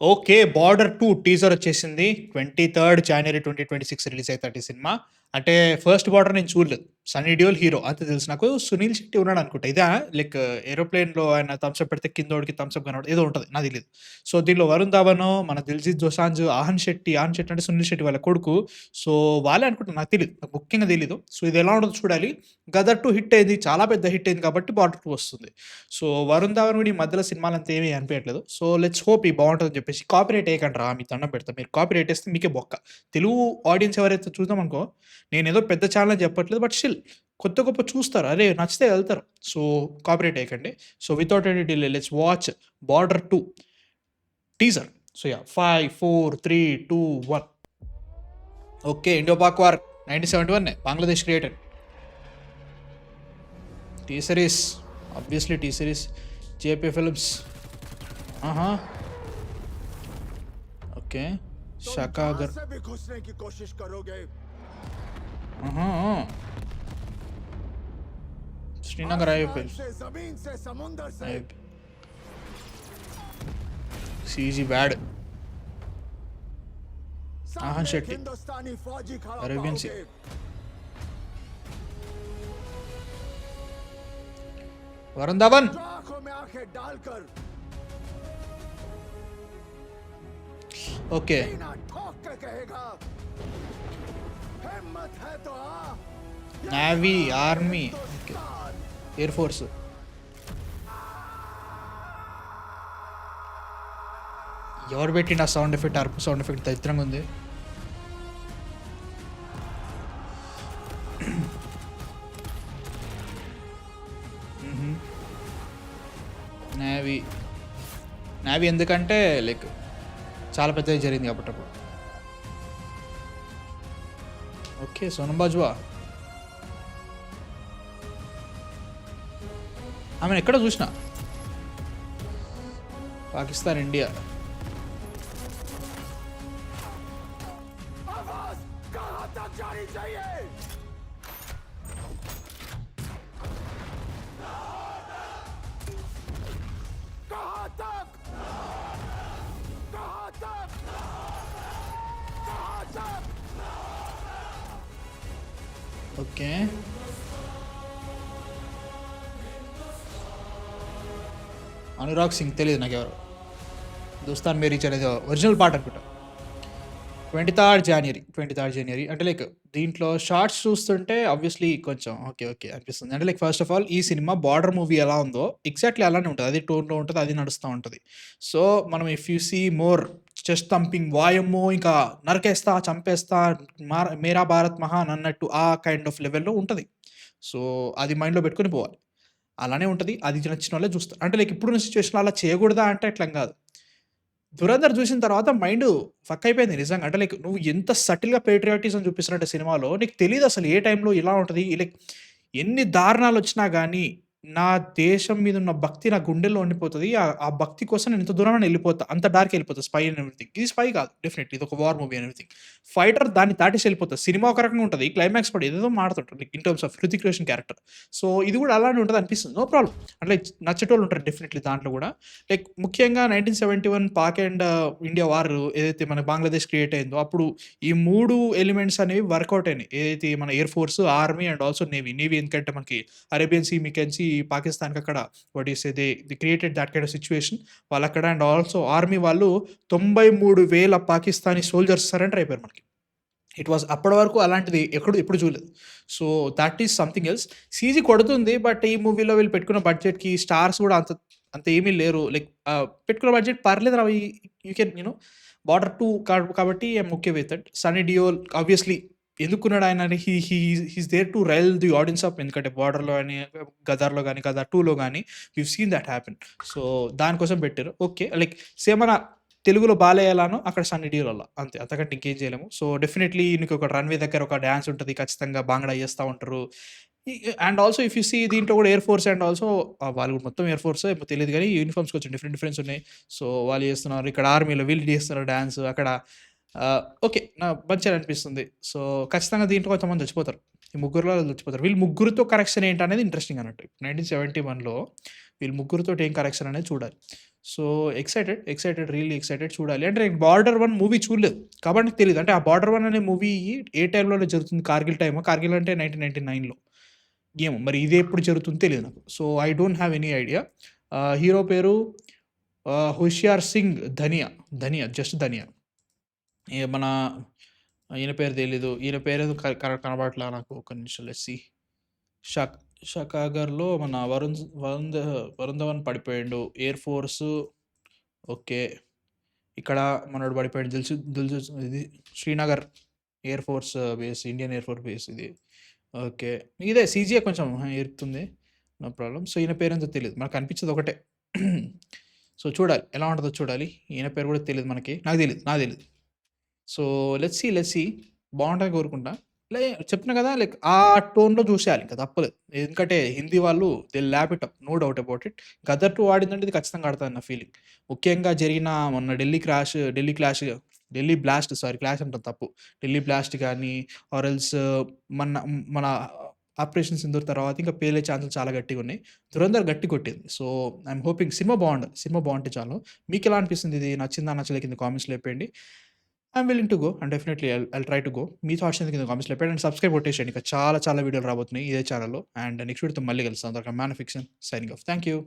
Okay. 'Border 2' teaser వచ్చేసింది. 23 జనవరి 2026 release అయితది ఈ సినిమా. అంటే ఫస్ట్ 'బార్డర్' నేను చూడలేదు. సన్నీ డియోల్ హీరో అంతే తెలుసు నాకు. సునీల్ శెట్టి ఉన్నాడనుకుంటా. ఇదా? లైక్ ఏరోప్లేన్‌లో ఆయన థమ్స్ అప్ పెడితే కిందోడికి థమ్స్ అప్ కనపడదు ఏదో ఉంటది. నాకు తెలీదు. సో, దీనిలో వరుణ్ ధవన్, మన 'దిల్‌జీత్ దోసాంజ్', ఆహన్ శెట్టి అంటే సునీల్ శెట్టి వాళ్ళ కొడుకు. సో, వాళ్ళే అనుకుంటా నాకు తెలీదు. నాకు ముఖ్యంగా తెలీదు. సో, ఇది ఎలా ఉంటదో చూడాలి. 'గదర్ 2' హిట్ అయింది. చాలా పెద్ద హిట్ అయింది కాబట్టి 'బార్డర్ 2' వస్తుంది. సో, వరుణ్ ధవన్ కూడా ఈ మధ్యలో సినిమాలంత ఏమి అనిపియట్లేదు. సో, లెట్స్ హోప్ ఇది బావుంటదని చెప్పేసి. కాపీరైట్ ఎయకండిరా మీకు దండం పెడతా. మీరు కాపీరైట్ ఎస్తే మీకే బొక్క. తెలుగు ఆడియన్స్ ఎవరైతే చూద్దామనుకో నేనేదో పెద్ద ఛానల్ అని చెప్పట్లేదు. బట్ స్టిల్ కొత్త గొప్ప చూస్తారు. అరే! నచ్చితే ఎళ్తారు. సో, కాపీరైట్ ఎయకండి. So, without any delay let's watch 'Border 2' teaser. So, yeah! 5, 4, 3, 2, 1 okay. Indo Pak war 1971 Bangladesh created. T series. Obviously T series. JP films. Aha! Okay. तुम जहां శాకాగర్. से भी घुसने की कोशिश करोगे, ఆహా! ఆ! శ్రీనగర్ आसमान అయిపోయింది. से जमीन से समुंदर से అయిపోయి సీజీ బ్యాడ్. सामने ఆహన్ एक శెట్టి. हिंदुस्तानी फौजी खड़ा అరేబియన్ సీ. पाओगे। వరుణ్ ధవన్. जो आंखों में आंखें डालकर ఓకే. सीना ठोक के कहेगा, हिम्मत है तो आ, ये నేవీ, है army, okay. Hindustan. Air force. ఎవరు పెట్టిండు ఆ సౌండ్ ఎఫెక్ట్? అరుపు సౌండ్ ఎఫెక్ట్ దరిద్రంగా ఉంది. హుహు. నేవీ. నేవీ ఎందుకంటే లైక్ చాలా పెద్దది జరిగింది కాబట్టి అప్పుడు. ఓకే. సోనం బాజ్వా. ఆమెను ఎక్కడ చూసినా. పాకిస్తాన్, ఇండియా. आवाज कहां तक जानी चाहिए? कहां तक? कहां तक? कहां तक? ఓకే. అనురాగ్ సింగ్ తెలియదు నాకెవరు. దోస్తాన్ మేరీ చలేదో ఒరిజినల్ పాట అనుకుంటా. 23 జనవరి అంటే లైక్ దీంట్లో షార్ట్స్ చూస్తుంటే ఆబ్వియస్లీ కొంచెం ఓకే. ఓకే. అనిపిస్తుంది. అంటే లైక్ ఫస్ట్ ఆఫ్ ఆల్ ఈ సినిమా 'బార్డర్' మూవీ ఎలా ఉందో ఎగ్జాక్ట్‌లీ అలానే ఉంటది. అదే టోన్‌లో ఉంటది. అది నడుస్తా ఉంటది. సో, మనం if you see more chest thumping వాయమ్మో ఇంకా నరికేస్తా, చంపేస్తా, మేరా భారత్ మహాన్ అన్నట్టు ఆ కైండ్ ఆఫ్ లెవెల్‌లో ఉంటది. సో, అది మైండ్‌లో పెట్టుకొని పోవాలి. అలానే ఉంటది. అది నచ్చినోళ్ళే చూస్తారు. అంటే లైక్ ఇప్పుడున్న సిట్యుయేషన్‌లో అలా చేయకూడదా అంటే అట్లని గాదు. 'ధురంధర్' చూసిన తర్వాత మైండు ఫక్ అయిపోయింది నిజంగా. అంటే లైక్ నువ్వు ఎంత సటిల్‌గా పేట్రియాటిజం చూపిస్తున్నట్టే సినిమాలో నీకు తెలీదసలు ఏ టైంలో ఎలా ఉంటది. లైక్ ఎన్ని దారుణాలొచ్చినా గానీ, నా దేశం మీదున్న భక్తి నా గుండెల్లో ఉండిపోతది. ఆ భక్తి కోసం నేను ఇంత దూరమైనా ఎళ్ళిపోతా. అంత డార్క్ ఎళ్ళిపోతా. Spy and everything. ఇది స్పై కాదు డెఫినైట్‌లీ. ఇదొక war movie and everything. Fighter దాన్ని దాటేసి ఎళ్ళిపోతది. సినిమా ఒక రకంగా ఉంటది. క్లైమాక్స్ కూడా ఏదేదో మాడుతుంటాడు. In terms of 'Hrithik Roshan' character. So, ఇది కూడా అలానే ఉంటదనిపిస్తుంది. No problem. అంటే లైక్ నచ్చేటోళ్ళుంటారు డెఫినైట్‌లీ దాంట్లో గూడా. లైక్ ముఖ్యంగా 1971 పాక్ అండ్ ఇండియా వార్ ఏదైతే మన బంగ్లాదేశ్ క్రియేట్ అయిందో అప్పుడు ఈ 3 ఎలిమెంట్స్ అనేవి వర్కౌట్ అయినాయి. ఏదైతే మన air force, army and also navy. Navy ఎందుకంటే మనకి అరేబియన్ సీ, మీకెన్సీ పాకిస్తాన్‌కి అక్కడ what you say they created that kind of situation. వాళ్ళక్కడ అండ్ ఆల్సో ఆర్మీ వాళ్ళు 93,000 పాకిస్తానీ సోల్జర్స్ సరెండర్ అయిపోయారు మనకి. ఇట్ వాస్ అప్పటి వరకు అలాంటిది ఎప్పుడు చూడలేదు. So, that is something else. CG కొడుతుంది. బట్ ఈ మూవీలో వీళ్ళు పెట్టుకున్న బడ్జెట్‌కి స్టార్స్ గూడా అంత ఏమీ లేరు. లైక్ పెట్టుకున్న బడ్జెట్ పర్లేదురా యూ కెన్ బార్డర్ 2 కాబట్టి I'm okay with it. Sunny Deol obviously ఎందుకున్నాడు ఆయన అంటే he's there to rile the audience up. ఎందుకంటే 'బార్డర్‌లో' గాని, 'గదర్‌లో' గాని, 'గదర్ 2'లో గాని we've seen that happen. So, దానికోసం పెట్టారు. ఓకే. లైక్ సేమ్ మన తెలుగులో బాలయ్య ఎలానో అక్కడ సన్నీ డియోల్ అలా. అంతే. అంతకంటే ఇంకేం చేయలేము. సో, డెఫినైట్‌లీ నీకొక రన్‌వే దగ్గర ఒక డాన్స్ ఉంటది. ఖచ్చితంగా భాంగ్డా చేస్తా ఉంటారు. ఈ and also if you see దీంట్లో కూడా ఎయిర్ ఫోర్స్ అండ్ ఆల్సో వాళ్ళు కూడా మొత్తం ఎయిర్ ఫోర్సో ఏమో తెలీదు గానీ యూనిఫార్మ్స్ కొంచెం డిఫరెన్స్ ఉన్నాయి. సో, వాళ్ళు చేస్తున్నారు. ఇక్కడ ఆర్మీలో వీళ్ళు చేస్తున్నారు డాన్స్. అక్కడ ఓకే. మంచిగా అనిపిస్తుంది. సో, ఖచ్చితంగా దీంట్లో కొంతమంది చచ్చిపోతారు. ఈ ముగ్గురులో చచ్చిపోతారు. వీళ్ళు ముగ్గురితో కనెక్షన్ ఏంటనేది ఇంట్రెస్టింగ్ అన్నట్టు. 1971లో వీళ్ళు ముగ్గురితోటి ఏం కనెక్షన్ అనేది చూడాలి. సో, రియల్లీ ఎక్సైటెడ్ చూడాలి. అంటే నేను 'బార్డర్ 1' మూవీ చూడలేదు. కాబట్టి నాకు తెలీదు. అంటే ఆ 'బార్డర్ 1' అనే మూవీ ఏ టైంలోనే జరుగుతుంది? కార్గిల్ టైమా? కార్గిల్ అంటే 1999లో. ఏమో మరి ఇది ఎప్పుడు జరుగుతుందో తెలీదు నాకు. So, I don't have any idea. Hero పేరు 'హుషియార్ సింగ్ ధనియా, జస్ట్ ధనియా. మన ఈయన పేరు తెలీదు. ఈయన పేరేదో కనపడట్లా నాకు. ఒక్క నిమిషం లెట్స్ సీ. షక్ 'షకాగర్‌లో' మన వరుణ్ ధవన్ పడిపోయిండు. Air force okay. ఇక్కడ మనోడు పడిపోయాడు. ఇది 'Srinagar' air force base, Indian air force base ఇది. ఓకే. ఇదే సీజీఏ కొంచెం ఇరుకుతుంది. No problem. సో, ఈయన పేరేందో తెలీదు. మనకు కనిపించేది ఒకటే. సో, చూడాలి. ఎలా ఉంటదో చూడాలి. ఈయన పేరు కూడా తెలీదు మనకి. నాకు తెలీదు. So, let's see. బావుంటదని కోరుకుంటా. చెప్తున్నా కదా! లైక్ ఆ టోన్‌లో చూసేయాలి. ఇంక తప్పలేదు. ఎందుకంటే హిందీ వాళ్ళు they will lap it up. No doubt about it. 'Gadar 2' ఆడిందంటే ఇది ఖచ్చితంగా ఆడతదని నా ఫీలింగ్. ముఖ్యంగా జరిగిన మొన్న ఢిల్లీ బ్లాస్ట్, క్లాష్ అంటాను తప్పు. ఢిల్లీ బ్లాస్ట్ గానీ ఆర్ ఎల్స్ మన మన 'ఆపరేషన్ సింధూర్' తర్వాత ఇంకా పేలే ఛాన్సులు చాలా గట్టిగున్నాయి. 'ధురంధర్' గట్టి కొట్టింది. సో, ఐయామ్ హోపింగ్ సినిమా బావుండాలి. సినిమా బావుంటే చాలు. మీకెలా అనిపిస్తుంది ఇది? నచ్చిందా? నచ్చలేదా? కింద కామెంట్స్‌లో చెప్పేయండి. I'm willing to go and definitely I'll try to go. Me thoughts కింద కామెంట్స్‌లో చెప్పండి అండ్ సబ్స్క్రైబ్ కొట్టేసేయండి. ఇంకా చాలా చాలా వీడియోలు రాబోతున్నాయి ఇదే ఛానెల్‌లో. అండ్ నెక్స్ట్ వీడియోతో మళ్ళీ కలుస్తాం. అంతవరకు man of fiction signing off. Thank you.